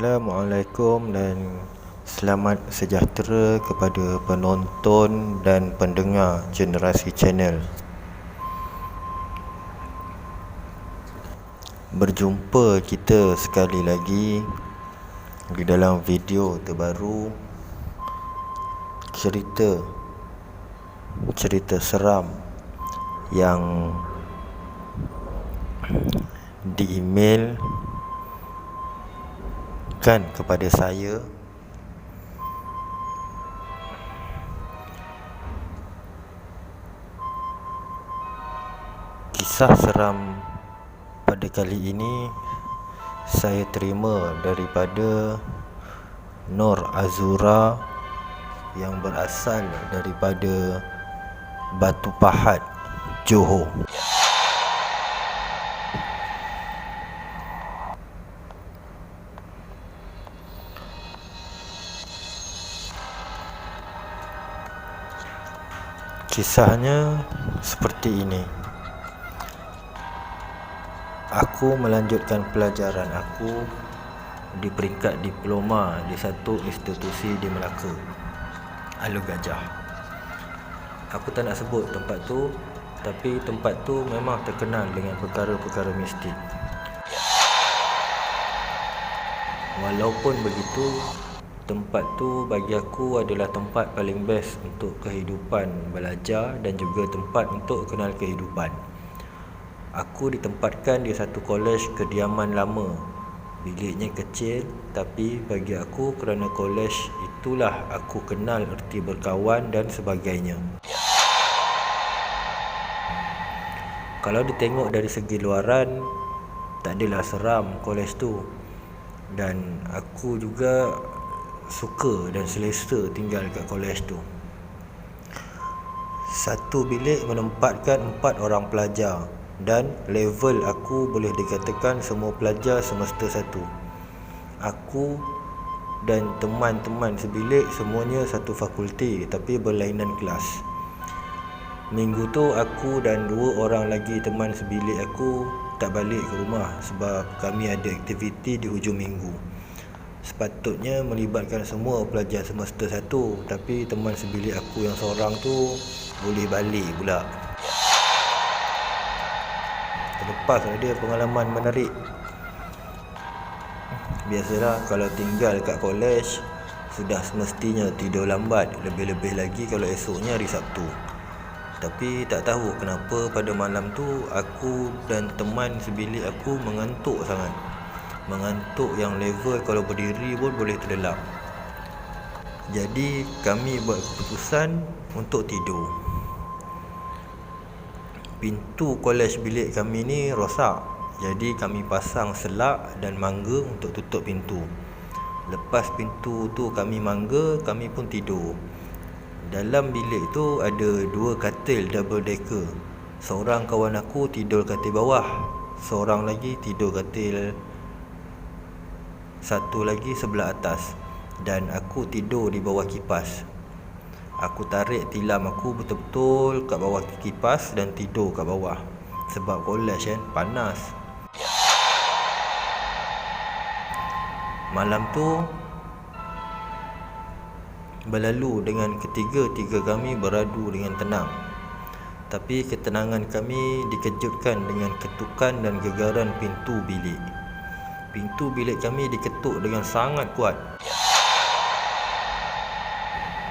Assalamualaikum dan selamat sejahtera kepada penonton dan pendengar Generasi Channel. Berjumpa kita sekali lagi di dalam video terbaru, cerita seram yang di-email kepada saya. Kisah seram pada kali ini saya terima daripada Nur Azura yang berasal daripada Batu Pahat, Johor. Kisahnya seperti ini. Aku melanjutkan pelajaran aku di peringkat diploma di satu institusi di Melaka, Alor Gajah. Aku tak nak sebut tempat tu, tapi tempat tu memang terkenal dengan perkara-perkara mistik. Walaupun begitu, tempat tu bagi aku adalah tempat paling best untuk kehidupan belajar dan juga tempat untuk kenal kehidupan. Aku ditempatkan di satu kolej kediaman lama. Biliknya kecil, tapi bagi aku kerana kolej itulah aku kenal erti berkawan dan sebagainya. Kalau ditengok dari segi luaran, tak adalah seram kolej tu. Dan aku juga suka dan selesa tinggal kat kolej tu. Satu bilik menempatkan 4 orang pelajar dan level aku boleh dikatakan semua pelajar semester 1. Aku dan teman-teman sebilik semuanya satu fakulti tapi berlainan kelas. Minggu tu aku dan 2 orang lagi teman sebilik aku tak balik ke rumah sebab kami ada aktiviti di hujung minggu. Sepatutnya melibatkan semua pelajar semester 1, tapi teman sebilik aku yang seorang tu boleh balik pula. Terlepas dia pengalaman menarik. Biasalah kalau tinggal kat kolej sudah semestinya tidur lambat, lebih-lebih lagi kalau esoknya hari Sabtu. Tapi tak tahu kenapa pada malam tu aku dan teman sebilik aku mengantuk sangat. Mengantuk yang level kalau berdiri pun boleh terlelap. Jadi kami buat keputusan untuk tidur. Pintu kolej bilik kami ni rosak, jadi kami pasang selak dan mangga untuk tutup pintu. Lepas pintu tu kami mangga, kami pun tidur. Dalam bilik tu ada 2 katil double decker. Seorang kawan aku tidur katil bawah, seorang lagi tidur katil satu lagi sebelah atas, dan aku tidur di bawah kipas. Aku tarik tilam aku betul-betul kat bawah kipas dan tidur kat bawah. Sebab kolej kan panas. Malam tu berlalu dengan ketiga-tiga kami beradu dengan tenang. Tapi ketenangan kami dikejutkan dengan ketukan dan gegaran pintu bilik. Pintu bilik kami diketuk dengan sangat kuat,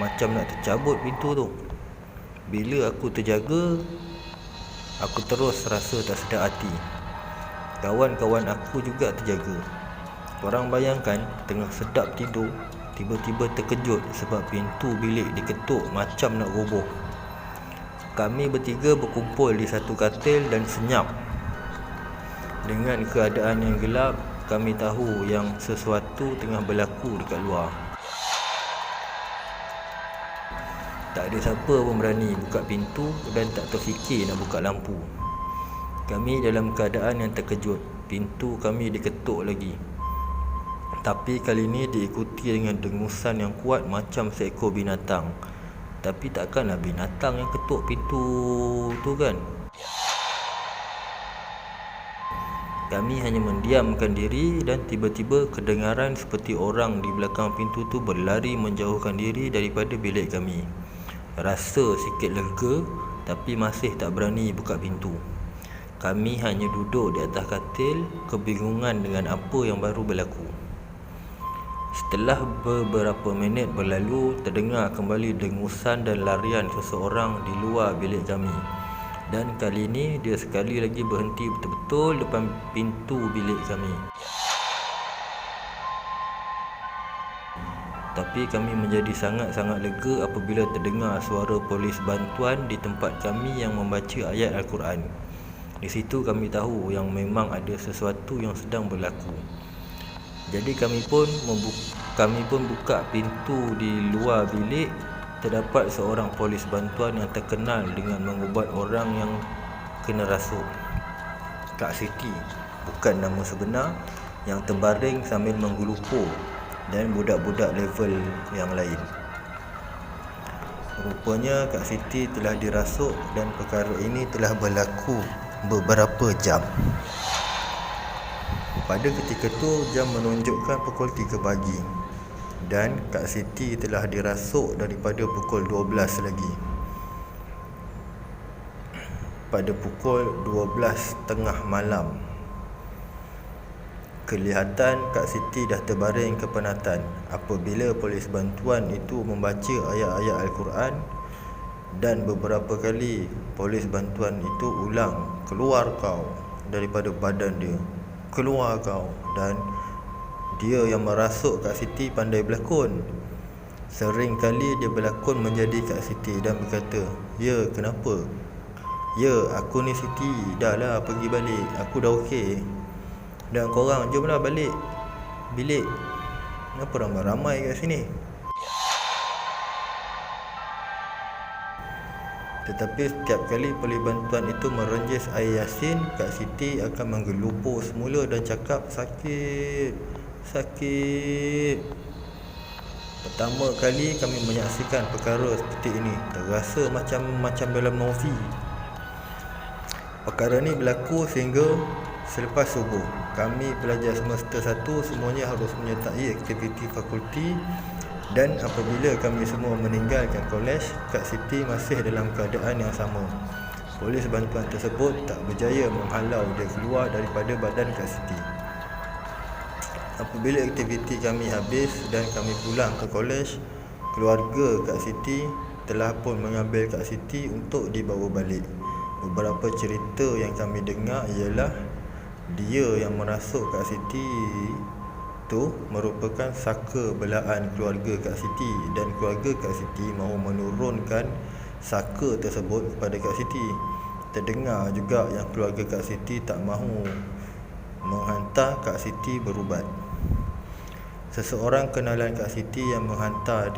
macam nak tercabut pintu tu. Bila aku terjaga, aku terus rasa tak sedar hati. Kawan-kawan aku juga terjaga. Korang bayangkan tengah sedap tidur, tiba-tiba terkejut sebab pintu bilik diketuk macam nak roboh. Kami bertiga berkumpul di satu katil dan senyap. Dengan keadaan yang gelap, kami tahu yang sesuatu tengah berlaku dekat luar. Tak ada siapa pun berani buka pintu dan tak terfikir nak buka lampu. Kami dalam keadaan yang terkejut. Pintu kami diketuk lagi, tapi kali ini diikuti dengan dengusan yang kuat macam seekor binatang. Tapi takkanlah binatang yang ketuk pintu tu kan? Kami hanya mendiamkan diri dan tiba-tiba kedengaran seperti orang di belakang pintu tu berlari menjauhkan diri daripada bilik kami. Rasa sikit lega tapi masih tak berani buka pintu. Kami hanya duduk di atas katil, kebingungan dengan apa yang baru berlaku. Setelah beberapa minit berlalu, terdengar kembali dengusan dan larian seseorang di luar bilik kami. Dan kali ini dia sekali lagi berhenti betul-betul depan pintu bilik kami. Tapi kami menjadi sangat-sangat lega apabila terdengar suara polis bantuan di tempat kami yang membaca ayat Al-Quran. Di situ kami tahu yang memang ada sesuatu yang sedang berlaku. Jadi kami pun buka pintu di luar bilik. Terdapat seorang polis bantuan yang terkenal dengan mengubat orang yang kena rasuk. Kak Siti, bukan nama sebenar, yang terbaring sambil menggelupur, dan budak-budak level yang lain. Rupanya Kak Siti telah dirasuk dan perkara ini telah berlaku beberapa jam. Pada ketika tu jam menunjukkan pukul 3 pagi. Dan Kak Siti telah dirasuk daripada pukul 12 lagi. Pada pukul 12.30 malam, kelihatan Kak Siti dah terbaring kepenatan apabila polis bantuan itu membaca ayat-ayat Al-Quran. Dan beberapa kali polis bantuan itu ulang, "Keluar kau daripada badan dia, keluar kau." Dan dia yang merasuk Kak Siti pandai berlakon. Sering kali dia berlakon menjadi Kak Siti dan berkata, "Ya, kenapa? Ya, aku ni Siti, dah lah pergi balik, aku dah okey. Dan korang jomlah balik bilik. Kenapa ramai-ramai kat sini?" Tetapi setiap kali polis bantuan itu merenjis air Yasin, Kak Siti akan menggelupur semula dan cakap, "Sakit, sakit." Pertama kali kami menyaksikan perkara seperti ini, terasa macam dalam movie. Perkara ni berlaku sehingga selepas subuh. Kami pelajar semester 1 semuanya harus menyertai aktiviti fakulti. Dan apabila kami semua meninggalkan kolej, Kak Siti masih dalam keadaan yang sama. Polis bantuan tersebut tak berjaya menghalau dia keluar daripada badan Kak Siti. Apabila aktiviti kami habis dan kami pulang ke kolej, keluarga Kak Siti telah pun mengambil Kak Siti untuk dibawa balik. Beberapa cerita yang kami dengar ialah dia yang merasuk Kak Siti itu merupakan saka belaan keluarga Kak Siti, dan keluarga Kak Siti mahu menurunkan saka tersebut kepada Kak Siti. Terdengar juga yang keluarga Kak Siti tak mahu menghantar Kak Siti berubat. Seseorang kenalan Kak Siti yang menghantar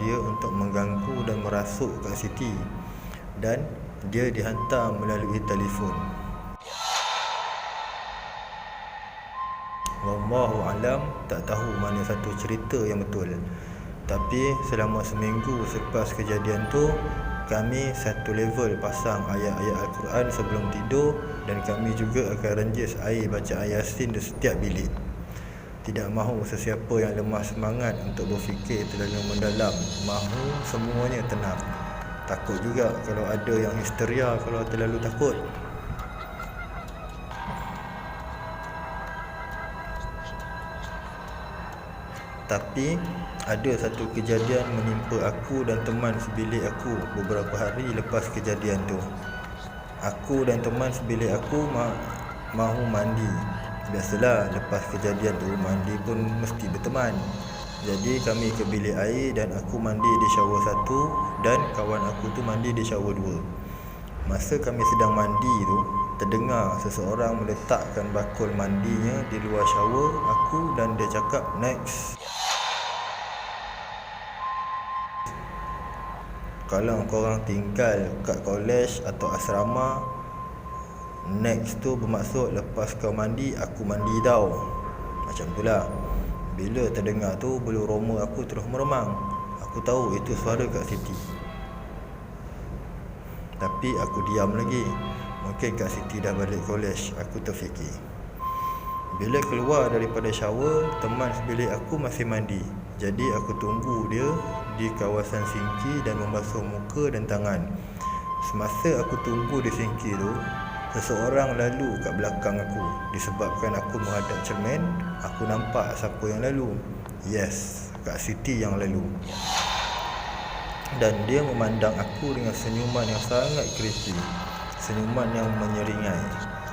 dia untuk mengganggu dan merasuk Kak Siti, dan dia dihantar melalui telefon. Wallahu alam, tak tahu mana satu cerita yang betul. Tapi selama seminggu selepas kejadian tu, kami satu level pasang ayat-ayat Al-Quran sebelum tidur, dan kami juga akan renjis air baca ayat Yasin di setiap bilik. Tidak mahu sesiapa yang lemah semangat untuk berfikir terlalu mendalam, mahu semuanya tenang. Takut juga kalau ada yang histeria kalau terlalu takut. Tapi ada satu kejadian menimpa aku dan teman sebilik aku beberapa hari lepas kejadian tu. Aku dan teman sebilik aku mahu mandi. Biasalah lepas kejadian tu mandi pun mesti berteman. Jadi kami ke bilik air dan aku mandi di shower 1 dan kawan aku tu mandi di shower 2. Masa kami sedang mandi tu, terdengar seseorang meletakkan bakul mandinya di luar shower aku dan dia cakap, "Next." Kalau korang tinggal kat kolej atau asrama, next tu bermaksud lepas kau mandi, aku mandi tau. Macam tu lah. Bila terdengar tu, bulu roma aku terus meremang. Aku tahu itu suara Kak Siti. Tapi aku diam lagi. Mungkin Kak Siti dah balik college, aku terfikir. Bila keluar daripada shower, teman sebilik aku masih mandi. Jadi aku tunggu dia di kawasan sinki dan membasuh muka dan tangan. Semasa aku tunggu di sinki tu, seseorang lalu kat belakang aku. Disebabkan aku menghadap cermin, aku nampak siapa yang lalu. Yes, Kak Siti yang lalu. Dan dia memandang aku dengan senyuman yang sangat creepy. Senyuman yang menyeringai.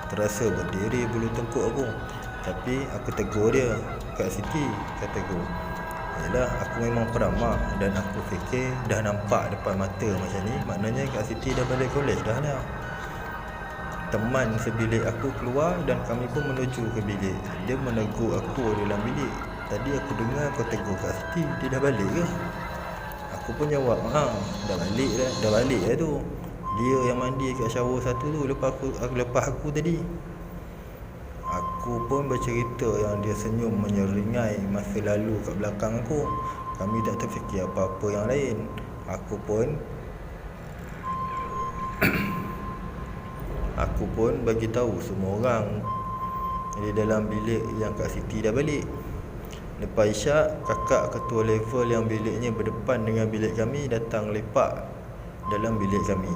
Terasa berdiri bulu tengkuk aku. Tapi aku tegur dia. Kak Siti, kata aku. Yalah, aku memang peramah. Dan aku fikir dah nampak depan mata macam ni, maknanya Kak Siti dah balik college dah lah. Teman sebilik aku keluar dan kami pun menuju ke bilik. Dia menegur aku dalam bilik. Tadi aku dengar kau tegur Kak Siti, dia dah balik ke? Aku pun jawab, dah balik dah tu. Dia yang mandi kat shower satu tu lepas aku tadi. Aku pun bercerita yang dia senyum menyeringai masa lalu kat belakang aku. Kami tak terfikir apa-apa yang lain. Aku pun bagi tahu semua orang di dalam bilik yang Kak Siti dah balik. Lepas isyak, kakak ketua level yang biliknya berdepan dengan bilik kami datang lepak dalam bilik kami.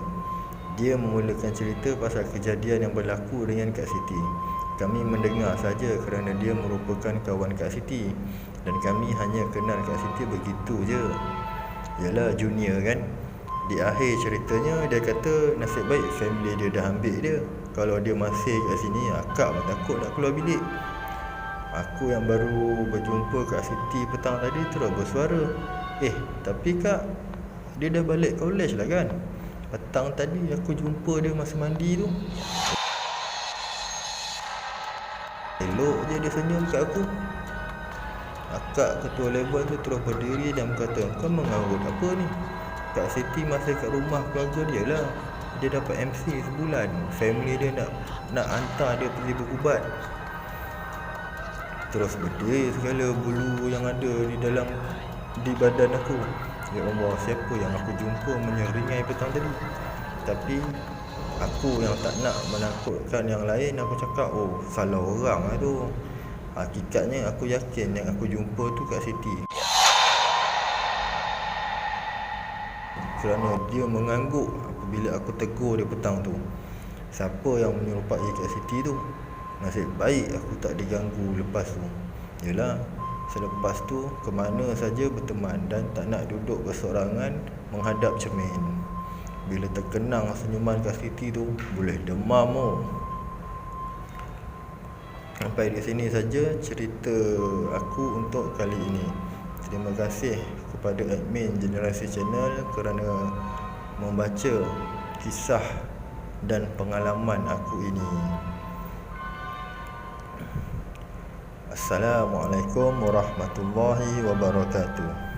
Dia memulakan cerita pasal kejadian yang berlaku dengan Kak Siti. Kami mendengar saja kerana dia merupakan kawan Kak Siti. Dan kami hanya kenal Kak Siti begitu je. Yalah, junior kan. Di akhir ceritanya, dia kata nasib baik family dia dah ambil dia. Kalau dia masih kat sini, akak pun takut nak keluar bilik. Aku yang baru berjumpa Kak Siti petang tadi terus bersuara, tapi Kak, dia dah balik college lah kan? Petang tadi aku jumpa dia masa mandi tu. Elok je dia senyum kat aku. Akak ketua level tu terus berdiri dan berkata, kau mengarut apa ni? Kak Siti masih kat rumah keluarga dia lah. Dia dapat MC sebulan. Family dia nak hantar dia pergi berubat. Terus berdiri segala bulu yang ada di badan aku. Ya Allah, siapa yang aku jumpa menyeringai petang tadi? Tapi aku yang tak nak menakutkan yang lain, aku cakap, salah orang lah tu. Hakikatnya aku yakin yang aku jumpa tu Kak Siti. Kerana dia mengangguk apabila aku tegur dia petang tu. Siapa yang menyerupai Kak Siti tu? Nasib baik aku tak diganggu lepas tu. Yelah, selepas tu ke mana saja berteman dan tak nak duduk bersorangan menghadap cermin. Bila terkenang senyuman Kak Siti tu, boleh demam. Sampai di sini saja cerita aku untuk kali ini. Terima kasih kepada admin Generasi Channel kerana membaca kisah dan pengalaman aku ini. Assalamualaikum warahmatullahi wabarakatuh.